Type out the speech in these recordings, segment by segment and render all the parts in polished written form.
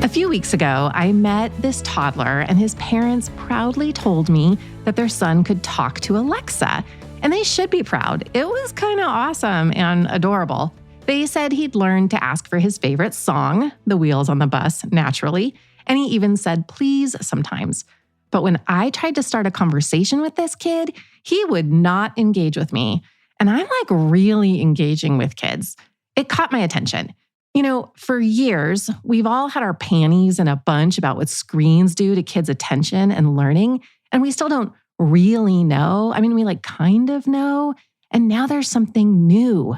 A few weeks ago, I met this toddler and his parents proudly told me that their son could talk to Alexa. And they should be proud. It was kind of awesome and adorable. They said he'd learned to ask for his favorite song, The Wheels on the Bus, naturally. And he even said please sometimes. But when I tried to start a conversation with this kid, he would not engage with me. And I'm like really engaging with kids. It caught my attention. You know, for years, we've all had our panties in a bunch about what screens do to kids' attention and learning, and we still don't really know. I mean, we kind of know. And now there's something new,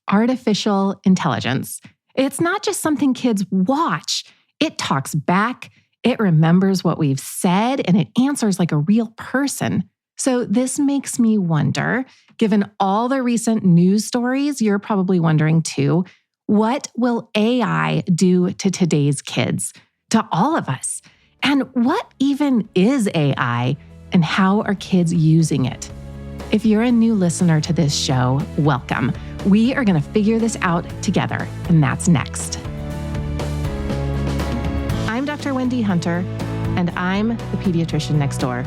artificial intelligence. It's not just something kids watch. It talks back, it remembers what we've said, and it answers like a real person. So this makes me wonder, given all the recent news stories, you're probably wondering too, what will AI do to today's kids, to all of us? And what even is AI, and how are kids using it? If you're a new listener to this show, welcome. We are going to figure this out together, and that's next. I'm Dr. Wendy Hunter, and I'm the pediatrician next door.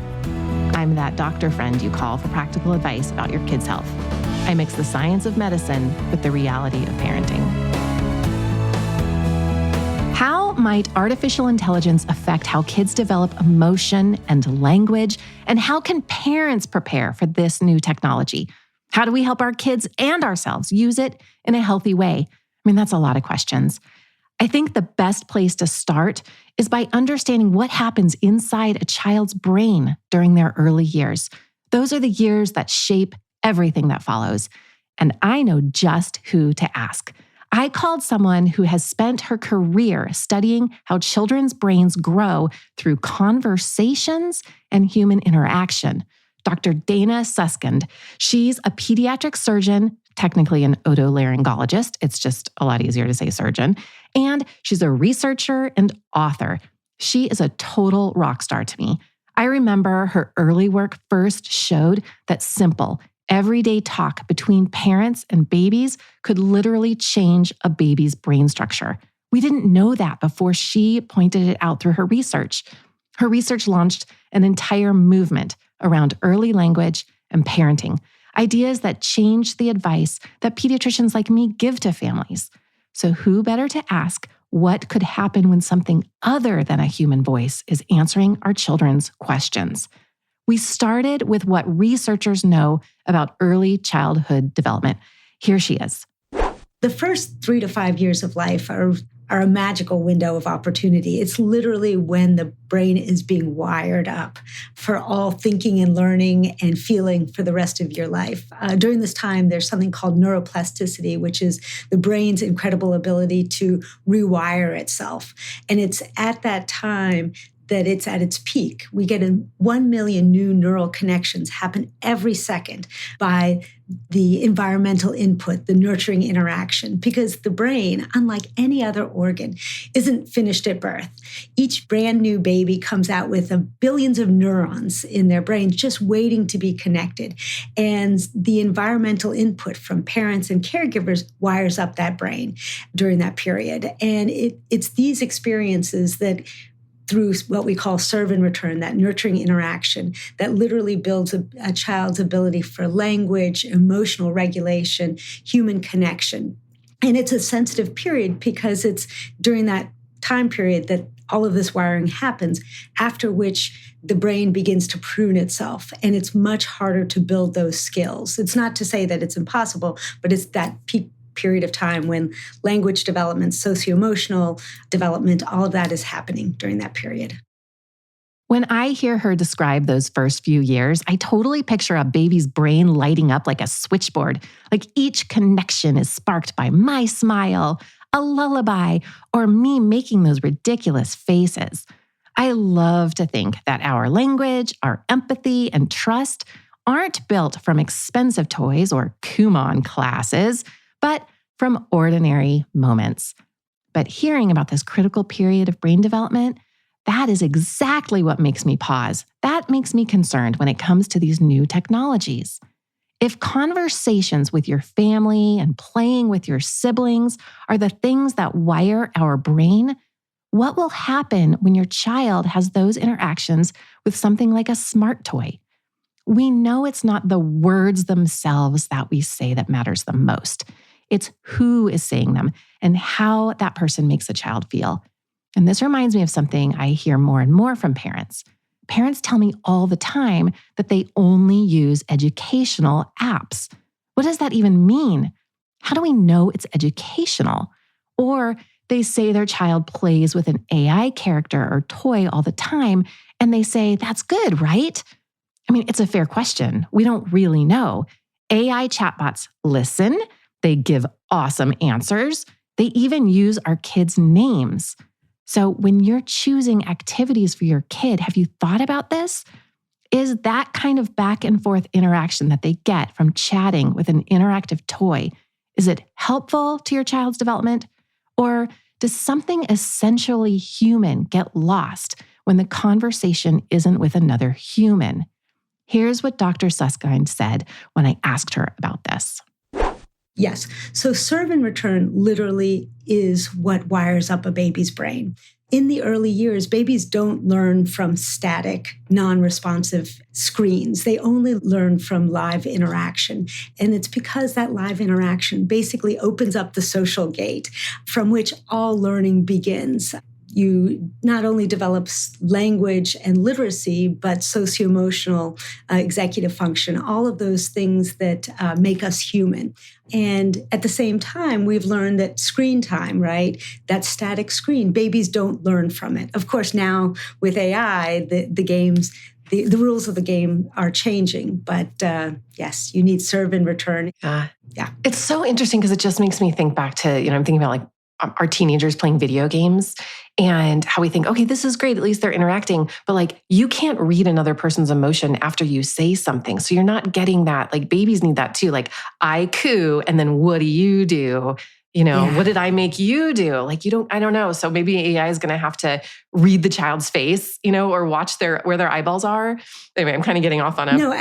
I'm that doctor friend you call for practical advice about your kids' health. I mix the science of medicine with the reality of parenting. How might artificial intelligence affect how kids develop emotion and language? And how can parents prepare for this new technology? How do we help our kids and ourselves use it in a healthy way? I mean, that's a lot of questions. I think the best place to start is by understanding what happens inside a child's brain during their early years. Those are the years that shape everything that follows. And I know just who to ask. I called someone who has spent her career studying how children's brains grow through conversations and human interaction. Dr. Dana Suskind. She's a pediatric surgeon, technically an otolaryngologist. It's just a lot easier to say surgeon. And she's a researcher and author. She is a total rock star to me. I remember her early work first showed that simple, everyday talk between parents and babies could literally change a baby's brain structure. We didn't know that before she pointed it out through her research. Her research launched an entire movement around early language and parenting, ideas that changed the advice that pediatricians like me give to families. So who better to ask what could happen when something other than a human voice is answering our children's questions? We started with what researchers know about early childhood development. Here she is. The first 3 to 5 years of life are a magical window of opportunity. It's literally when the brain is being wired up for all thinking and learning and feeling for the rest of your life. During this time, there's something called neuroplasticity, which is the brain's incredible ability to rewire itself. And it's at that time that it's at its peak. We get 1 million new neural connections happen every second by the environmental input, the nurturing interaction, because the brain, unlike any other organ, isn't finished at birth. Each brand new baby comes out with billions of neurons in their brain just waiting to be connected. And the environmental input from parents and caregivers wires up that brain during that period. And it's these experiences that through what we call serve and return, that nurturing interaction that literally builds a child's ability for language, emotional regulation, human connection. And it's a sensitive period because it's during that time period that all of this wiring happens, after which the brain begins to prune itself. And it's much harder to build those skills. It's not to say that it's impossible, but it's that peak period of time when language development, socio-emotional development, all of that is happening during that period. When I hear her describe those first few years, I totally picture a baby's brain lighting up like a switchboard. Like each connection is sparked by my smile, a lullaby, or me making those ridiculous faces. I love to think that our language, our empathy, and trust aren't built from expensive toys or Kumon classes, but from ordinary moments. But hearing about this critical period of brain development, that is exactly what makes me pause. That makes me concerned when it comes to these new technologies. If conversations with your family and playing with your siblings are the things that wire our brain, What will happen when your child has those interactions with something like a smart toy? We know it's not the words themselves that we say that matters the most. It's who is saying them and how that person makes a child feel. And this reminds me of something I hear more and more from parents. Parents tell me all the time that they only use educational apps. What does that even mean? How do we know it's educational? Or they say their child plays with an AI character or toy all the time, and they say, that's good, right? I mean, it's a fair question. We don't really know. AI chatbots listen. They give awesome answers. They even use our kids' names. So when you're choosing activities for your kid, have you thought about this? Is that kind of back and forth interaction that they get from chatting with an interactive toy, is it helpful to your child's development? Or does something essentially human get lost when the conversation isn't with another human? Here's what Dr. Suskind said when I asked her about this. Yes. So serve and return literally is what wires up a baby's brain. In the early years, babies don't learn from static, non-responsive screens. They only learn from live interaction. And it's because that live interaction basically opens up the social gate from which all learning begins. You not only develop language and literacy, but socio-emotional, executive function, all of those things that make us human. And at the same time, we've learned that screen time, right? That static screen, babies don't learn from it. Of course, now with AI, the games, the rules of the game are changing. But yes, you need serve and return. Yeah. It's so interesting because it just makes me think back to, I'm thinking about like our teenagers playing video games and how we think, okay, this is great. At least they're interacting. But like, you can't read another person's emotion after you say something. So you're not getting that. Like babies need that too. Like I coo. And then what do you do? What did I make you do? Like, I don't know. So maybe AI is going to have to read the child's face, or watch where their eyeballs are. Anyway, I'm kind of getting off on a no.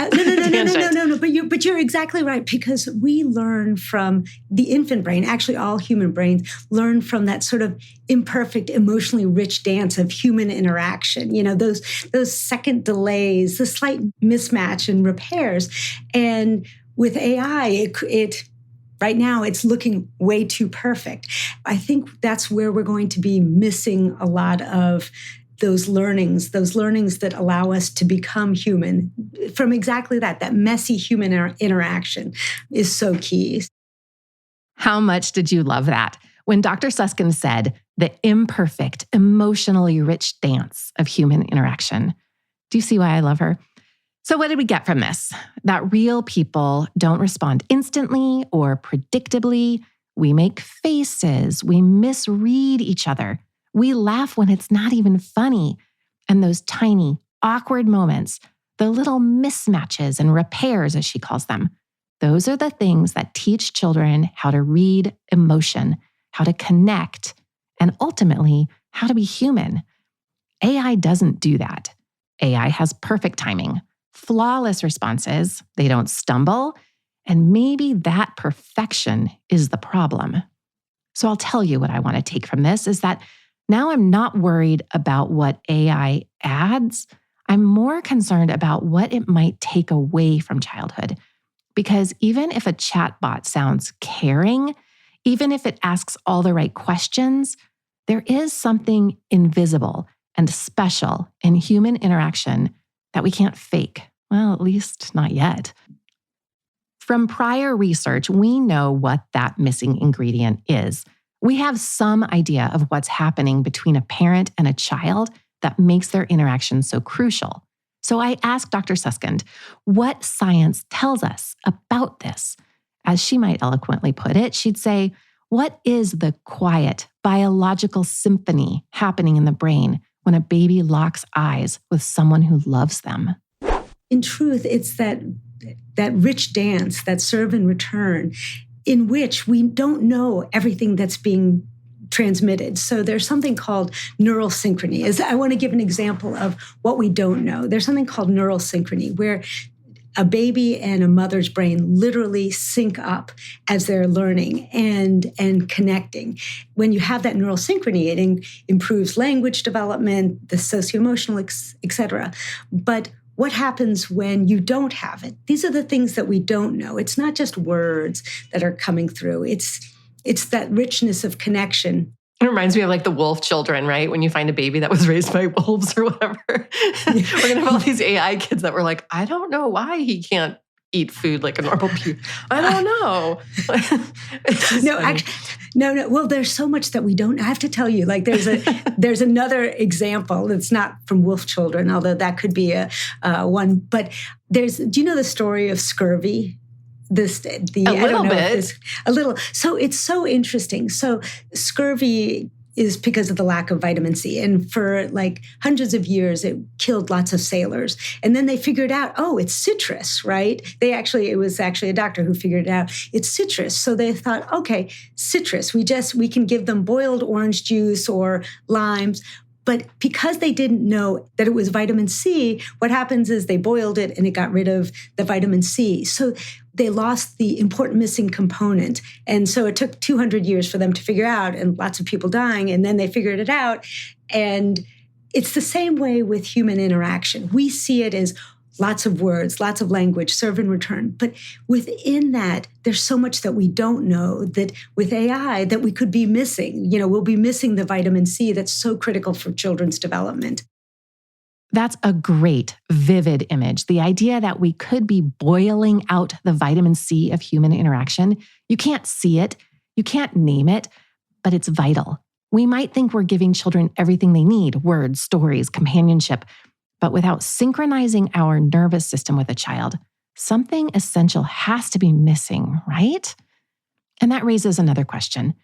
But you're exactly right, because we learn from the infant brain. Actually, all human brains learn from that sort of imperfect, emotionally rich dance of human interaction. Those second delays, the slight mismatch and repairs. And with AI, right now, it's looking way too perfect. I think that's where we're going to be missing a lot of those learnings that allow us to become human from exactly that messy human interaction is so key. How much did you love that? When Dr. Suskind said the imperfect, emotionally rich dance of human interaction. Do you see why I love her? So what did we get from this? That real people don't respond instantly or predictably. We make faces. We misread each other. We laugh when it's not even funny. And those tiny, awkward moments, the little mismatches and repairs, as she calls them, those are the things that teach children how to read emotion, how to connect, and ultimately, how to be human. AI doesn't do that. AI has perfect timing. Flawless responses, they don't stumble, and maybe that perfection is the problem. So I'll tell you what I want to take from this is that now I'm not worried about what AI adds. I'm more concerned about what it might take away from childhood. Because even if a chatbot sounds caring, even if it asks all the right questions, there is something invisible and special in human interaction that we can't fake. Well, at least not yet. From prior research, we know what that missing ingredient is. We have some idea of what's happening between a parent and a child that makes their interaction so crucial. So I asked Dr. Suskind what science tells us about this. As she might eloquently put it, she'd say, what is the quiet biological symphony happening in the brain when a baby locks eyes with someone who loves them? In truth, it's that rich dance, that serve and return, in which we don't know everything that's being transmitted. So there's something called neural synchrony. I want to give an example of what we don't know. There's something called neural synchrony, where a baby and a mother's brain literally sync up as they're learning and connecting. When you have that neural synchrony, it improves language development, the socio-emotional, et cetera. But what happens when you don't have it? These are the things that we don't know. It's not just words that are coming through. It's that richness of connection. It reminds me of like the wolf children, right? When you find a baby that was raised by wolves or whatever. We're going to have all these AI kids that were like, I don't know why he can't eat food like a normal baby. I don't know. No, actually, no. Well, there's so much that we don't. I have to tell you, like there's another example. It's not from wolf children, although that could be a one. But do you know the story of scurvy? A little. So it's so interesting. So scurvy is because of the lack of vitamin C. And for like hundreds of years, it killed lots of sailors. And then they figured out, oh, it's citrus, right? It was actually a doctor who figured it out. It's citrus. So they thought, okay, citrus, we can give them boiled orange juice or limes. But because they didn't know that it was vitamin C, what happens is they boiled it and it got rid of the vitamin C. So they lost the important missing component. And so it took 200 years for them to figure out, and lots of people dying, and then they figured it out. And it's the same way with human interaction. We see it as lots of words, lots of language, serve and return. But within that, there's so much that we don't know that with AI that we could be missing. We'll be missing the vitamin C that's so critical for children's development. That's a great, vivid image. The idea that we could be boiling out the vitamin C of human interaction. You can't see it, you can't name it, but it's vital. We might think we're giving children everything they need, words, stories, companionship, but without synchronizing our nervous system with a child, something essential has to be missing, right? And that raises another question.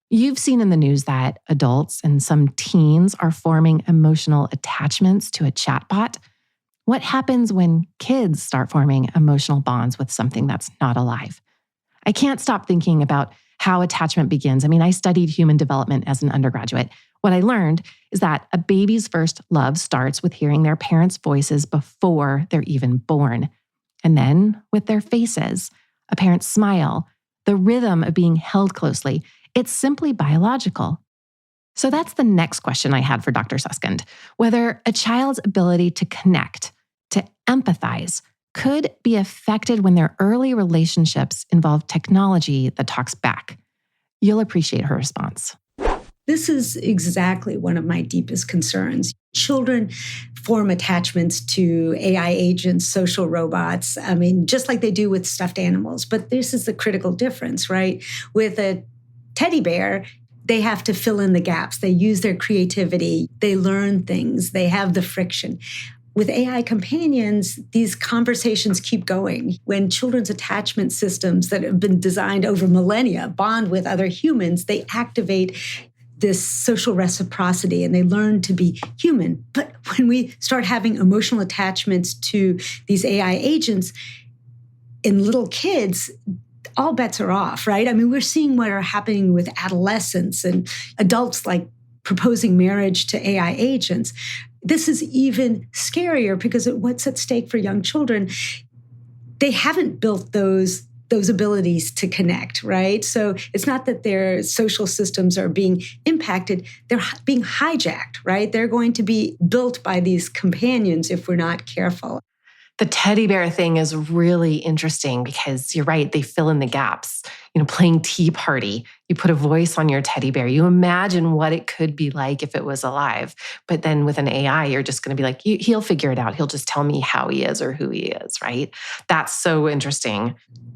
You've seen in the news that adults and some teens are forming emotional attachments to a chatbot. What happens when kids start forming emotional bonds with something that's not alive? I can't stop thinking about how attachment begins. I studied human development as an undergraduate. What I learned is that a baby's first love starts with hearing their parents' voices before they're even born. And then with their faces, a parent's smile, the rhythm of being held closely. It's simply biological. So that's the next question I had for Dr. Suskind, whether a child's ability to connect, to empathize, could be affected when their early relationships involve technology that talks back. You'll appreciate her response. This is exactly one of my deepest concerns. Children form attachments to AI agents, social robots, just like they do with stuffed animals. But this is the critical difference, right? With a teddy bear, they have to fill in the gaps. They use their creativity. They learn things. They have the friction. With AI companions, these conversations keep going. When children's attachment systems that have been designed over millennia bond with other humans, they activate this social reciprocity and they learn to be human. But when we start having emotional attachments to these AI agents in little kids, all bets are off, right? We're seeing what are happening with adolescents and adults, like proposing marriage to AI agents. This is even scarier because what's at stake for young children, they haven't built those abilities to connect, right? So it's not that their social systems are being impacted, they're being hijacked, right? They're going to be built by these companions if we're not careful. The teddy bear thing is really interesting because you're right, they fill in the gaps. Playing Tea Party, you put a voice on your teddy bear. You imagine what it could be like if it was alive. But then with an AI, you're just going to be like, he'll figure it out. He'll just tell me how he is or who he is, right? That's so interesting.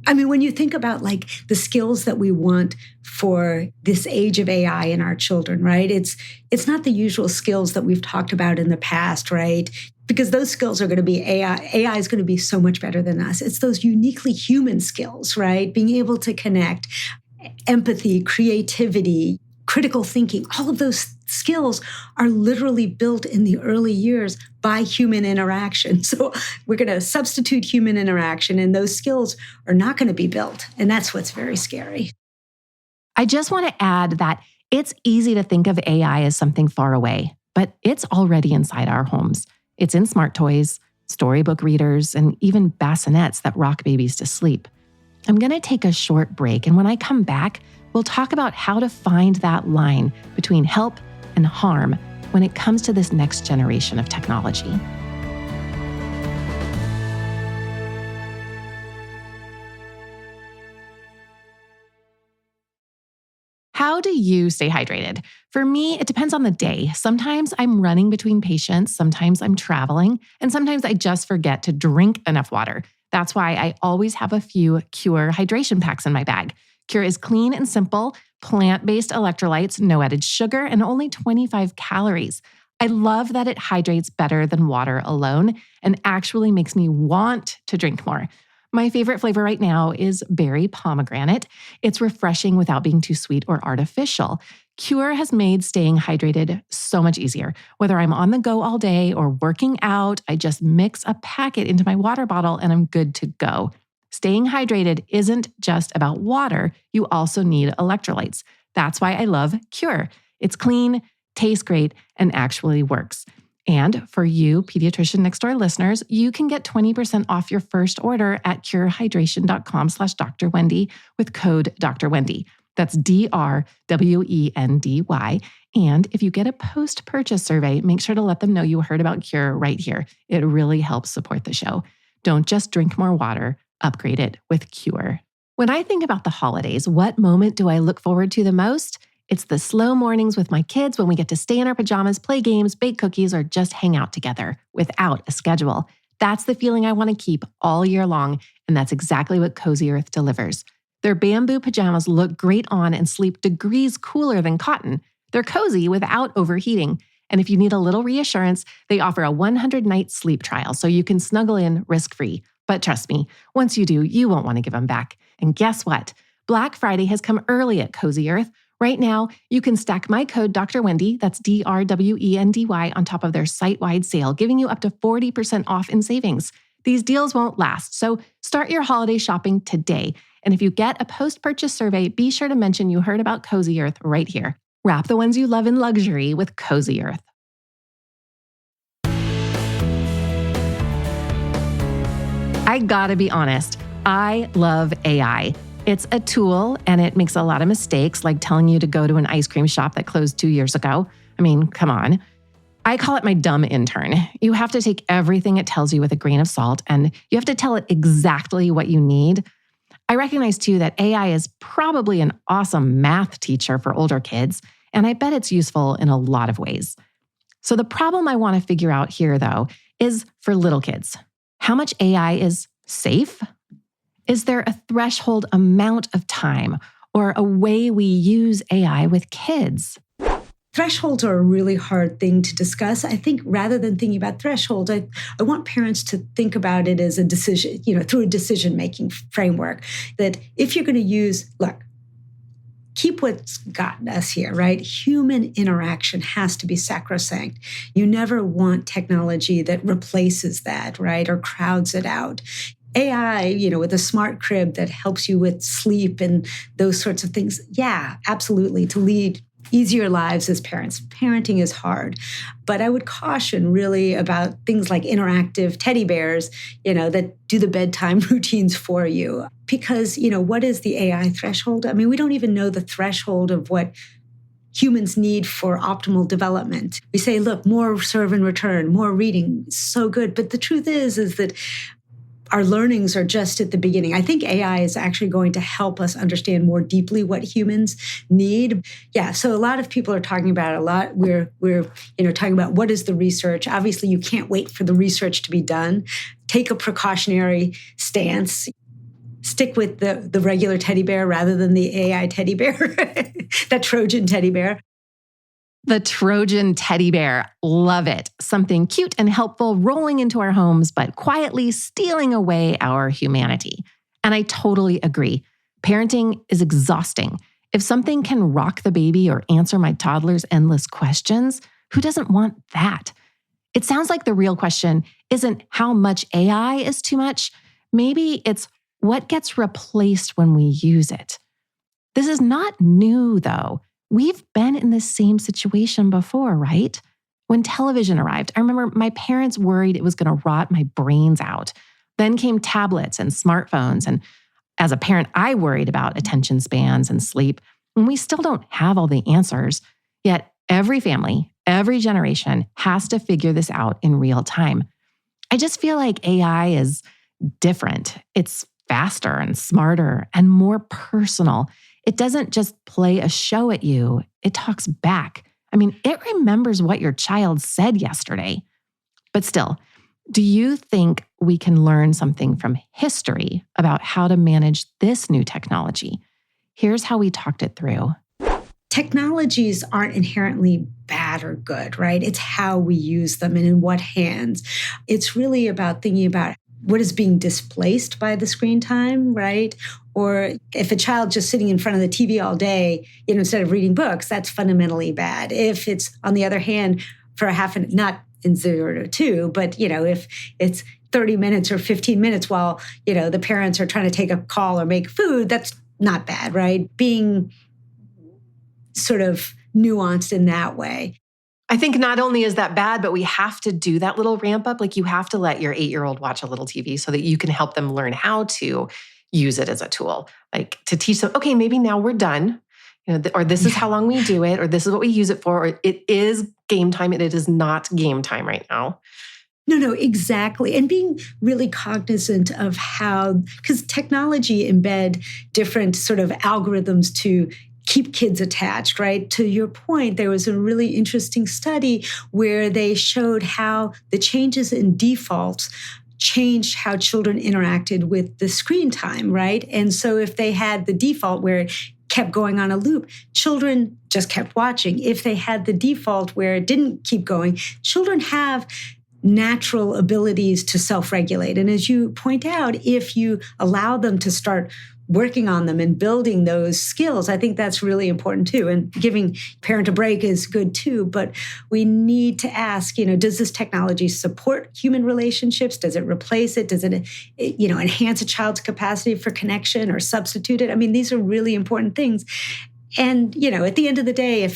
When you think about like the skills that we want for this age of AI in our children, right? It's not the usual skills that we've talked about in the past, right? Because those skills are going to be AI. AI is going to be so much better than us. It's those uniquely human skills, right? Being able to connect, empathy, creativity, critical thinking, all of those skills are literally built in the early years by human interaction. So we're going to substitute human interaction and those skills are not going to be built. And that's what's very scary. I just want to add that it's easy to think of AI as something far away, but it's already inside our homes. It's in smart toys, storybook readers, and even bassinets that rock babies to sleep. I'm going to take a short break, and when I come back, we'll talk about how to find that line between help and harm when it comes to this next generation of technology. How do you stay hydrated? For me, it depends on the day. Sometimes I'm running between patients, sometimes I'm traveling, and sometimes I just forget to drink enough water. That's why I always have a few Cure hydration packs in my bag. Cure is clean and simple, plant-based electrolytes, no added sugar, and only 25 calories. I love that it hydrates better than water alone and actually makes me want to drink more. My favorite flavor right now is berry pomegranate. It's refreshing without being too sweet or artificial. Cure has made staying hydrated so much easier. Whether I'm on the go all day or working out, I just mix a packet into my water bottle and I'm good to go. Staying hydrated isn't just about water. You also need electrolytes. That's why I love Cure. It's clean, tastes great, and actually works. And for you, Pediatrician Next Door listeners, you can get 20% off your first order at curehydration.com/Dr. Wendy with code Dr. Wendy. That's DRWENDY. And if you get a post-purchase survey, make sure to let them know you heard about Cure right here. It really helps support the show. Don't just drink more water, upgrade it with Cure. When I think about the holidays, what moment do I look forward to the most? It's the slow mornings with my kids when we get to stay in our pajamas, play games, bake cookies, or just hang out together without a schedule. That's the feeling I want to keep all year long, and that's exactly what Cozy Earth delivers. Their bamboo pajamas look great on and sleep degrees cooler than cotton. They're cozy without overheating. And if you need a little reassurance, they offer a 100-night sleep trial so you can snuggle in risk-free. But trust me, once you do, you won't want to give them back. And guess what? Black Friday has come early at Cozy Earth. Right now, you can stack my code Dr. Wendy, that's DRWENDY, on top of their site-wide sale, giving you up to 40% off in savings. These deals won't last, so start your holiday shopping today. And if you get a post-purchase survey, be sure to mention you heard about Cozy Earth right here. Wrap the ones you love in luxury with Cozy Earth. I gotta be honest, I love AI. It's a tool and it makes a lot of mistakes, like telling you to go to an ice cream shop that closed 2 years ago. I mean, come on. I call it my dumb intern. You have to take everything it tells you with a grain of salt, and you have to tell it exactly what you need. I recognize too that AI is probably an awesome math teacher for older kids, and I bet it's useful in a lot of ways. So the problem I want to figure out here, though, is for little kids. How much AI is safe? Is there a threshold amount of time or a way we use AI with kids? Thresholds are a really hard thing to discuss. I think rather than thinking about thresholds, I want parents to think about it as a decision, through a decision-making framework, that if you're going to use, keep what's gotten us here, right? Human interaction has to be sacrosanct. You never want technology that replaces that, right? Or crowds it out. AI, with a smart crib that helps you with sleep and those sorts of things. Yeah, absolutely. To lead easier lives as parents. Parenting is hard. But I would caution really about things like interactive teddy bears, that do the bedtime routines for you. Because, what is the AI threshold? I mean, we don't even know the threshold of what humans need for optimal development. We say, look, more serve and return, more reading, so good. But the truth is that our learnings are just at the beginning. I think AI is actually going to help us understand more deeply what humans need. Yeah, so a lot of people are talking about it a lot. We're talking about what is the research. Obviously, you can't wait for the research to be done. Take a precautionary stance. Stick with the regular teddy bear rather than the AI teddy bear, that Trojan teddy bear. The Trojan teddy bear. Love it. Something cute and helpful rolling into our homes, but quietly stealing away our humanity. And I totally agree. Parenting is exhausting. If something can rock the baby or answer my toddler's endless questions, who doesn't want that? It sounds like the real question isn't how much AI is too much. Maybe it's what gets replaced when we use it. This is not new, though. We've been in the same situation before, right? When television arrived, I remember my parents worried it was going to rot my brains out. Then came tablets and smartphones. And as a parent, I worried about attention spans and sleep. And we still don't have all the answers. Yet every family, every generation has to figure this out in real time. I just feel like AI is different. It's faster and smarter and more personal. It doesn't just play a show at you, it talks back. I mean, it remembers what your child said yesterday. But still, do you think we can learn something from history about how to manage this new technology? Here's how we talked it through. Technologies aren't inherently bad or good, right? It's how we use them and in what hands. It's really about thinking about what is being displaced by the screen time, right? Or if a child just sitting in front of the TV all day, instead of reading books, that's fundamentally bad. If it's, on the other hand, for not in 0 to 2, but, if it's 30 minutes or 15 minutes while, the parents are trying to take a call or make food, that's not bad, right? Being sort of nuanced in that way. I think not only is that bad, but we have to do that little ramp up. Like you have to let your 8-year-old watch a little TV so that you can help them learn how to use it as a tool. Like to teach them, okay, maybe now we're done, or this is how long we do it, or this is what we use it for, or it is game time and it is not game time right now. No, exactly. And being really cognizant of how, because technology embed different sort of algorithms to keep kids attached, right? To your point, there was a really interesting study where they showed how the changes in defaults changed how children interacted with the screen time, right? And so if they had the default where it kept going on a loop, children just kept watching. If they had the default where it didn't keep going, children have natural abilities to self-regulate. And as you point out, if you allow them to start working on them and building those skills, I think that's really important too. And giving parent a break is good too. But we need to ask, does this technology support human relationships? Does it replace it? Does it, enhance a child's capacity for connection or substitute it? I mean, these are really important things. And, at the end of the day,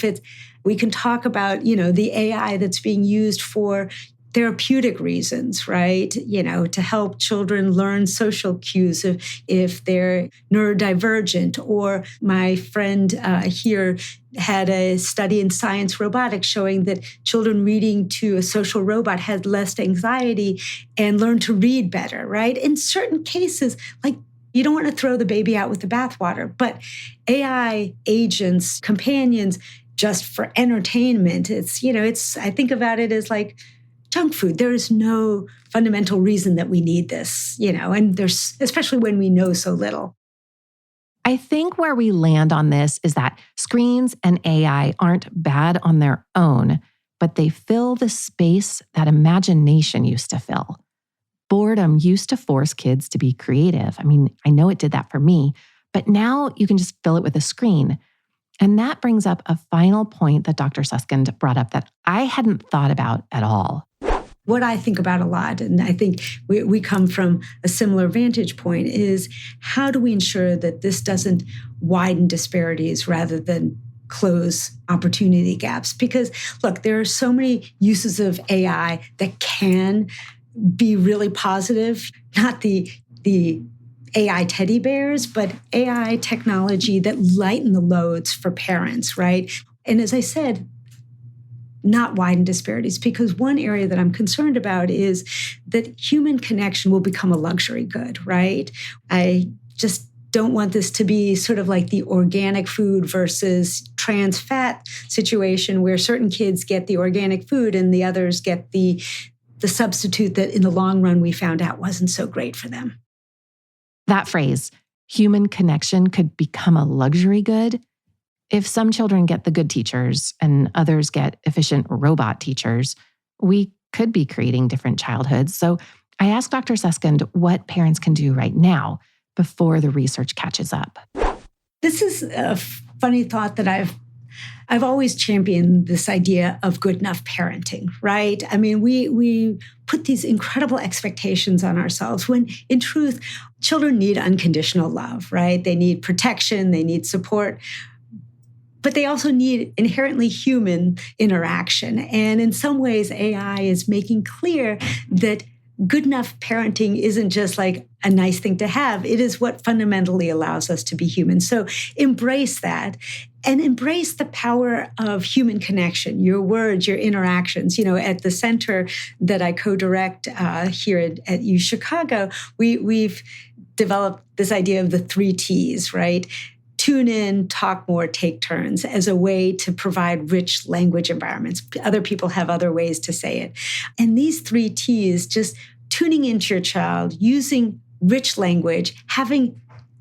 we can talk about, the AI that's being used for therapeutic reasons, right? To help children learn social cues if they're neurodivergent. Or my friend here had a study in science robotics showing that children reading to a social robot had less anxiety and learned to read better, right? In certain cases, like you don't want to throw the baby out with the bathwater, but AI agents, companions, just for entertainment, I think about it as like junk food. There is no fundamental reason that we need this, and there's, especially when we know so little. I think where we land on this is that screens and AI aren't bad on their own, but they fill the space that imagination used to fill. Boredom used to force kids to be creative. I mean, I know it did that for me, but now you can just fill it with a screen. And that brings up a final point that Dr. Suskind brought up that I hadn't thought about at all. What I think about a lot, and I think we come from a similar vantage point, is how do we ensure that this doesn't widen disparities rather than close opportunity gaps? Because look, there are so many uses of AI that can be really positive, not the AI teddy bears, but AI technology that lighten the loads for parents, right? And as I said, not widen disparities, because one area that I'm concerned about is that human connection will become a luxury good, right? I just don't want this to be sort of like the organic food versus trans fat situation where certain kids get the organic food and the others get the substitute that in the long run we found out wasn't so great for them. That phrase, human connection, could become a luxury good. If some children get the good teachers and others get efficient robot teachers, we could be creating different childhoods. So I asked Dr. Suskind what parents can do right now before the research catches up. This is a funny thought that I've always championed, this idea of good enough parenting, right? I mean, we put these incredible expectations on ourselves when in truth, children need unconditional love, right? They need protection, they need support. but they also need inherently human interaction. And in some ways, AI is making clear that good enough parenting isn't just like a nice thing to have. It is what fundamentally allows us to be human. So embrace that and embrace the power of human connection, your words, your interactions. At the center that I co-direct here at U Chicago, we've developed this idea of the 3 T's, right? Tune in, talk more, take turns, as a way to provide rich language environments. Other people have other ways to say it. And these 3 T's, just tuning into your child, using rich language, having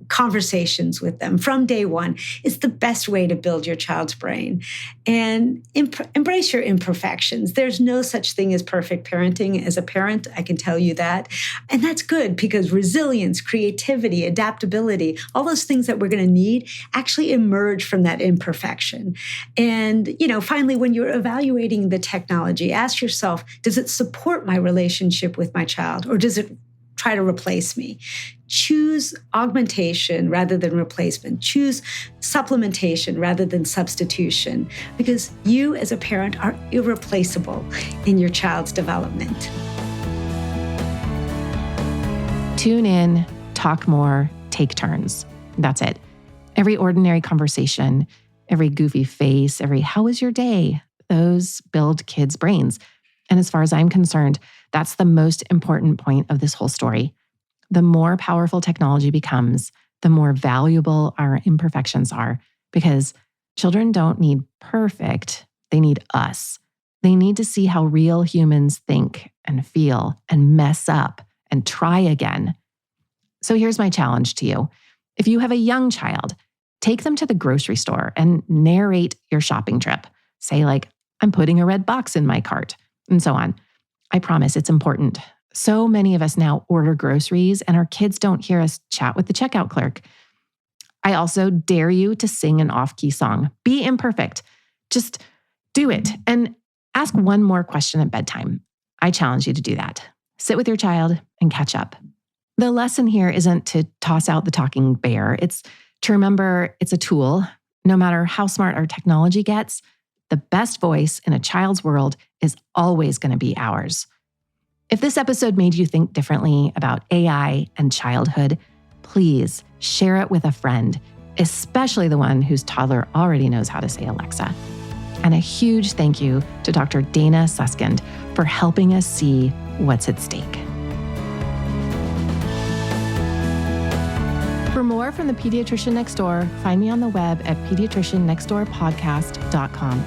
conversations with them from day one is the best way to build your child's brain. And embrace your imperfections. There's no such thing as perfect parenting. As a parent, I can tell you that. And that's good because resilience, creativity, adaptability, all those things that we're going to need actually emerge from that imperfection. And, finally, when you're evaluating the technology, ask yourself, does it support my relationship with my child, or does it try to replace me? Choose augmentation rather than replacement. Choose supplementation rather than substitution, because you as a parent are irreplaceable in your child's development. Tune in, talk more, take turns. That's it. Every ordinary conversation, every goofy face, every "how was your day?" those build kids' brains. And as far as I'm concerned, that's the most important point of this whole story. The more powerful technology becomes, the more valuable our imperfections are, because children don't need perfect, they need us. They need to see how real humans think and feel and mess up and try again. So here's my challenge to you. If you have a young child, take them to the grocery store and narrate your shopping trip. Say like, "I'm putting a red box in my cart," and so on. I promise it's important. So many of us now order groceries and our kids don't hear us chat with the checkout clerk. I also dare you to sing an off-key song. Be imperfect. Just do it. And ask one more question at bedtime. I challenge you to do that. Sit with your child and catch up. The lesson here isn't to toss out the talking bear. It's to remember it's a tool. No matter how smart our technology gets, the best voice in a child's world is always going to be ours. If this episode made you think differently about AI and childhood, please share it with a friend, especially the one whose toddler already knows how to say Alexa. And a huge thank you to Dr. Dana Suskind for helping us see what's at stake. For more from the Pediatrician Next Door, find me on the web at pediatriciannextdoorpodcast.com.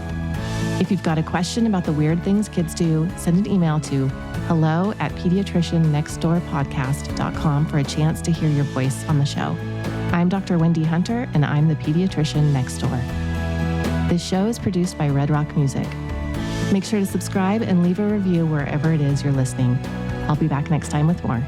If you've got a question about the weird things kids do, send an email to hello@pediatriciannextdoorpodcast.com for a chance to hear your voice on the show. I'm Dr. Wendy Hunter, and I'm the Pediatrician Next Door. This show is produced by Red Rock Music. Make sure to subscribe and leave a review wherever it is you're listening. I'll be back next time with more.